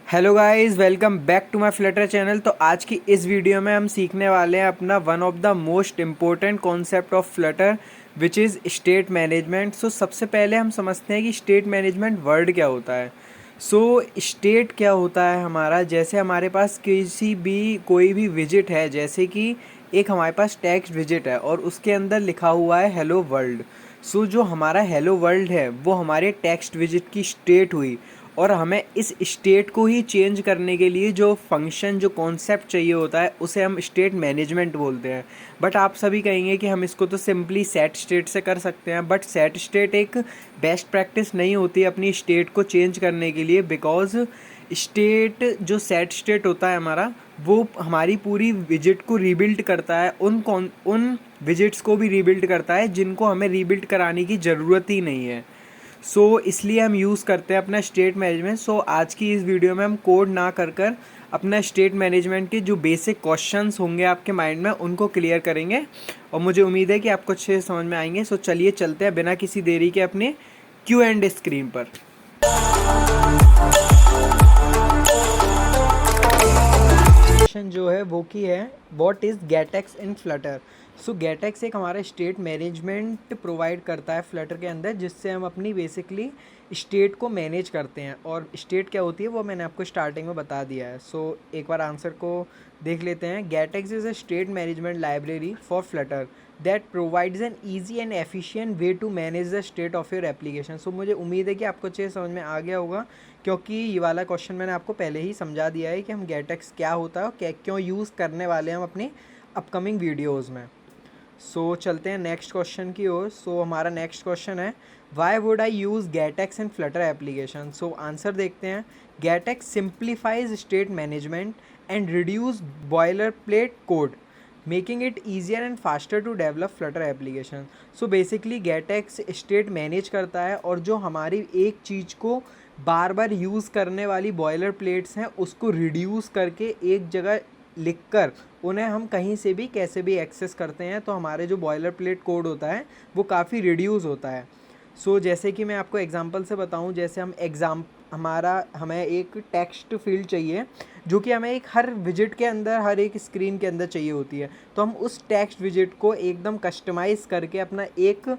Hello guys, welcome back to my Flutter channel. तो आज की इस वीडियो में हम सीखने वाले हैं अपना one of the most important concept of Flutter which is state management. So सबसे पहले हम समझते हैं कि स्टेट मैनेजमेंट वर्ड क्या होता है। सो स्टेट क्या होता है हमारा, जैसे हमारे पास किसी भी कोई भी विजिट है, जैसे कि एक हमारे पास टेक्स्ट विजिट है और उसके अंदर लिखा हुआ है हेलो वर्ल्ड। सो जो हमारा हेलो वर्ल्ड है वो हमारे टेक्स्ट विजिट की स्टेट हुई, और हमें इस स्टेट को ही चेंज करने के लिए जो फंक्शन जो कॉन्सेप्ट चाहिए होता है उसे हम स्टेट मैनेजमेंट बोलते हैं। बट आप सभी कहेंगे कि हम इसको तो सिंपली सेट स्टेट से कर सकते हैं, बट सेट स्टेट एक बेस्ट प्रैक्टिस नहीं होती अपनी स्टेट को चेंज करने के लिए। बिकॉज स्टेट जो सेट स्टेट होता है हमारा, वो हमारी पूरी विजिट को रीबिल्ड करता है, उन विजिट्स को भी रीबिल्ड करता है जिनको हमें रीबिल्ड कराने की ज़रूरत ही नहीं है। इसलिए हम यूज़ करते हैं अपना स्टेट मैनेजमेंट। आज की इस वीडियो में हम कोड ना कर अपना स्टेट मैनेजमेंट के जो बेसिक क्वेश्चंस होंगे आपके माइंड में उनको क्लियर करेंगे, और मुझे उम्मीद है कि आपको अच्छे से समझ में आएंगे। चलिए चलते हैं बिना किसी देरी के अपने क्यू एंड स्क्रीन पर। क्वेश्चन जो है वो की है, व्हाट इज़ गेटेक्स इन फ्लटर। गेटेक्स एक हमारा स्टेट मैनेजमेंट प्रोवाइड करता है फ्लटर के अंदर, जिससे हम अपनी बेसिकली स्टेट को मैनेज करते हैं। और स्टेट क्या होती है वो मैंने आपको स्टार्टिंग में बता दिया है। एक बार आंसर को देख लेते हैं। GetX is a state management library for Flutter that provides an easy and efficient way to manage the state of your application. मुझे उम्मीद है कि आपको अच्छे समझ में आ गया होगा, क्योंकि ये वाला क्वेश्चन मैंने आपको पहले ही समझा दिया है कि हम गेटेक्स क्या होता है और क्या क्यों यूज़ करने वाले हैं हम अपनी अपकमिंग वीडियोज़ में। चलते हैं नेक्स्ट क्वेश्चन की ओर। हमारा नेक्स्ट क्वेश्चन है, why would I use GetX in Flutter application. Answer देखते हैं। GetX simplifies state management and reduce boiler plate code, making it easier and faster to develop Flutter application. Basically GetX state manage करता है, और जो हमारी एक चीज़ को बार बार use करने वाली बॉयलर प्लेट्स हैं उसको रिड्यूस करके एक जगह लिखकर उन्हें हम कहीं से भी कैसे भी एक्सेस करते हैं, तो हमारे जो बॉयलर प्लेट कोड होता है वो काफ़ी रिड्यूस होता है। जैसे कि मैं आपको एग्जांपल से बताऊं, जैसे हमें एक टेक्स्ट फील्ड चाहिए जो कि हमें एक हर विजिट के अंदर, हर एक स्क्रीन के अंदर चाहिए होती है। तो हम उस टेक्स्ट विजिट को एकदम कस्टमाइज़ करके अपना एक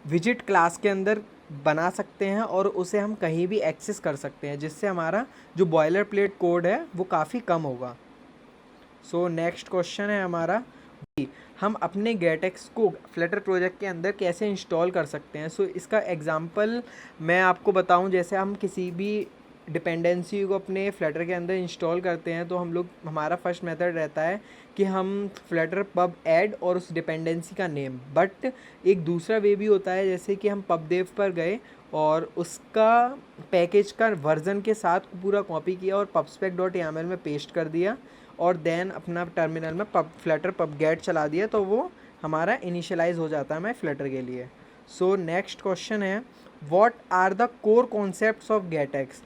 विजिट क्लास के अंदर बना सकते हैं और उसे हम कहीं भी एक्सेस कर सकते हैं, जिससे हमारा जो बॉयलर प्लेट कोड है वो काफ़ी कम होगा। नेक्स्ट क्वेश्चन है हमारा, हम अपने गेटेक्स को फ्लटर प्रोजेक्ट के अंदर कैसे इंस्टॉल कर सकते हैं। इसका एग्जांपल मैं आपको बताऊं, जैसे हम किसी भी डिपेंडेंसी को अपने फ्लटर के अंदर इंस्टॉल करते हैं, तो हमारा फर्स्ट मेथड रहता है कि हम फ्लटर पब ऐड और उस डिपेंडेंसी का नेम। बट एक दूसरा वे भी होता है, जैसे कि हम पब देव पर गए और उसका पैकेज का वर्जन के साथ पूरा कॉपी किया और pubspec.yaml में पेस्ट कर दिया, और देन अपना टर्मिनल में फ्लटर पब गेट चला दिया, तो वो हमारा इनिशियलाइज हो जाता है हमारे फ्लटर के लिए। नेक्स्ट क्वेश्चन है, what are the core concepts of GetX.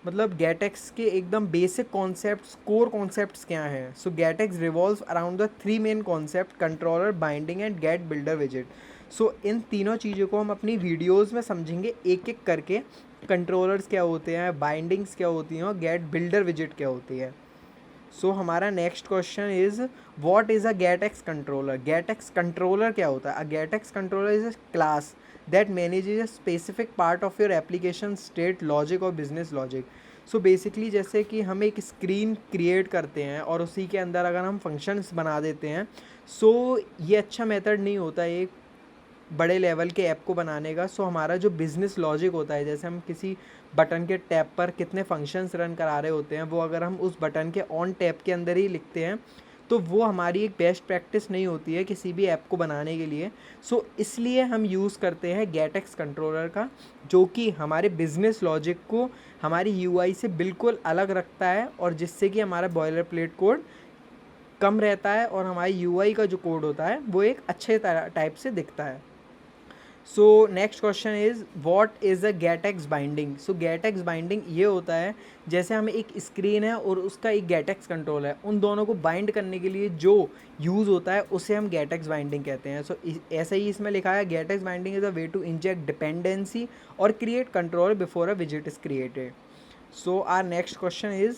मतलब गेटेक्स के एकदम बेसिक कॉन्सेप्ट्स, कोर कॉन्सेप्ट्स क्या हैं। GetX revolve around the three main concept, controller, binding and get builder विजिट। इन तीनों चीज़ों को हम अपनी वीडियोज़ में समझेंगे एक एक करके। कंट्रोलर्स क्या होते हैं, बाइंडिंग्स क्या होती हैं और गेट बिल्डर विजिट क्या होती है। हमारा next question is, what is a GetX controller. GetX controller क्या होता है। A GetX controller is a class that manages a specific part of your application state logic और बिजनेस लॉजिक। बेसिकली जैसे कि हम एक स्क्रीन क्रिएट करते हैं और उसी के अंदर अगर हम फंक्शंस बना देते हैं, ये अच्छा मेथड नहीं होता एक बड़े लेवल के ऐप को बनाने का। हमारा जो बिज़नेस लॉजिक होता है, जैसे हम किसी बटन के टैप पर कितने फंक्शंस रन करा रहे होते हैं, वो अगर हम उस बटन के ऑन टैप के अंदर ही लिखते हैं, तो वो हमारी एक बेस्ट प्रैक्टिस नहीं होती है किसी भी ऐप को बनाने के लिए। इसलिए हम यूज़ करते हैं गेटेक्स कंट्रोलर का, जो कि हमारे बिज़नेस लॉजिक को हमारी यूआई से बिल्कुल अलग रखता है, और जिससे कि हमारा बॉयलर प्लेट कोड कम रहता है और हमारी यूआई का जो कोड होता है वो एक अच्छे टाइप से दिखता है। Next question is, what is a GetX binding. GetX binding ये होता है, जैसे हमें एक स्क्रीन है और उसका एक गेटेक्स कंट्रोल है, उन दोनों को बाइंड करने के लिए जो यूज़ होता है उसे हम गेटेक्स बाइंडिंग कहते हैं। ऐसा ही इसमें लिखा है, GetX binding is a way to inject dependency और क्रिएट कंट्रोल बिफोर अ विजिट is created. So our next question is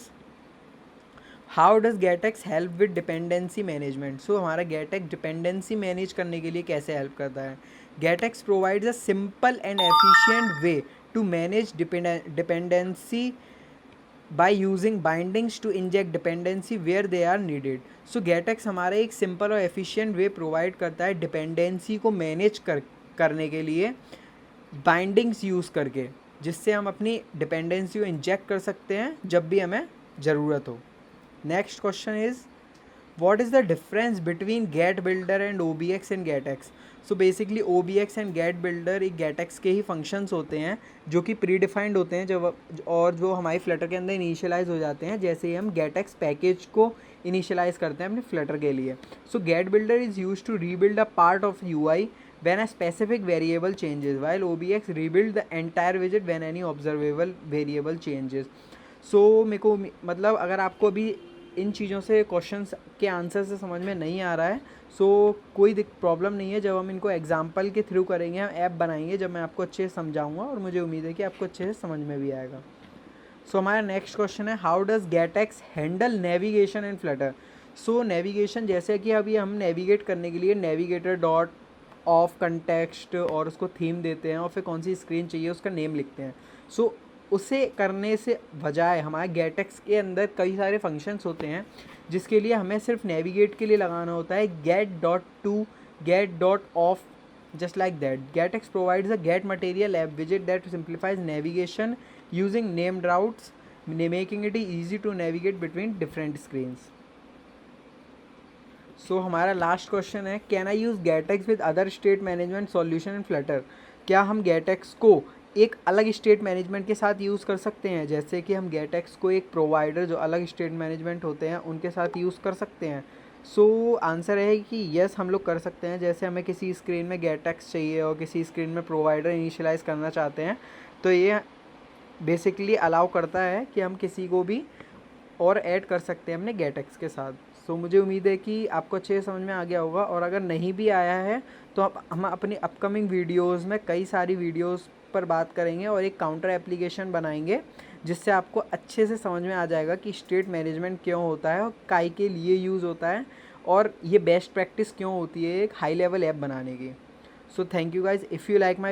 how does GetX help with dependency management. So हमारा गेटेक्स डिपेंडेंसी मैनेज करने के लिए कैसे हेल्प करता है। GetX provides a simple and efficient way to manage dependency by using bindings to inject dependency where they are needed. So GetX हमारा एक simple और एफिशिएंट वे प्रोवाइड करता है डिपेंडेंसी को मैनेज करने के लिए बाइंडिंग्स यूज़ करके, जिससे हम अपनी डिपेंडेंसी को इंजेक्ट कर सकते हैं जब भी हमें ज़रूरत हो। Next question is what is the difference between get builder and OBX and GetX. So basically OBX and get builder एक गेटएक्स के ही फंक्शंस होते हैं जो कि प्री डिफाइंड होते हैं जब और जो हमारी फ्लटर के अंदर इनिशियलाइज हो जाते हैं जैसे ही हम गेटएक्स पैकेज को इनिशियलाइज करते हैं अपने फ्लटर के लिए। So get builder is use to rebuild a part of UI when a specific variable changes, while OBX rebuild the entire widget when any observable variable changes. So मेरे को मतलब अगर आपको अभी इन चीज़ों से क्वेश्चंस के आंसर से समझ में नहीं आ रहा है कोई प्रॉब्लम नहीं है। जब हम इनको एग्जांपल के थ्रू करेंगे, हम ऐप बनाएंगे, जब मैं आपको अच्छे से समझाऊंगा और मुझे उम्मीद है कि आपको अच्छे से समझ में भी आएगा। सो हमारा नेक्स्ट क्वेश्चन है how does GetX handle navigation in Flutter. So navigation जैसे कि अभी हम नेविगेट करने के लिए नेविगेटर डॉट ऑफ कंटेक्स्ट और उसको थीम देते हैं और फिर कौन सी स्क्रीन चाहिए उसका नेम लिखते हैं। सो उसे करने से बजाय हमारे गेटएक्स के अंदर कई सारे फंक्शंस होते हैं जिसके लिए हमें सिर्फ नेविगेट के लिए लगाना होता है get dot to get dot off just like that. GetX provides a get material app widget that simplifies navigation using named routes, making it easy to navigate between different screens. So हमारा last question है can I use GetX with other state management solution in Flutter. क्या हम गेटएक्स को एक अलग state management के साथ use कर सकते हैं, जैसे कि हम गेटएक्स को एक प्रोवाइडर जो अलग स्टेट मैनेजमेंट होते हैं उनके साथ यूज़ कर सकते हैं। सो आंसर है कि यस हम लोग कर सकते हैं। जैसे हमें किसी स्क्रीन में गेटएक्स चाहिए और किसी स्क्रीन में प्रोवाइडर इनिशियलाइज करना चाहते हैं तो ये बेसिकली अलाउ करता है कि हम किसी को भी और ऐड कर सकते हैं अपने गेटएक्स के साथ। सो मुझे उम्मीद है कि आपको अच्छे से समझ में आ गया होगा और अगर नहीं भी आया है तो हम अपनी अपकमिंग वीडियोस में कई सारी वीडियोस पर बात करेंगे और एक काउंटर एप्लीकेशन बनाएंगे जिससे आपको अच्छे से समझ में आ जाएगा कि स्टेट मैनेजमेंट क्यों होता है और काई के लिए यूज़ होता है और ये बेस्ट प्रैक्टिस क्यों होती है एक हाई लेवल ऐप बनाने की। So thank you guys. If you like my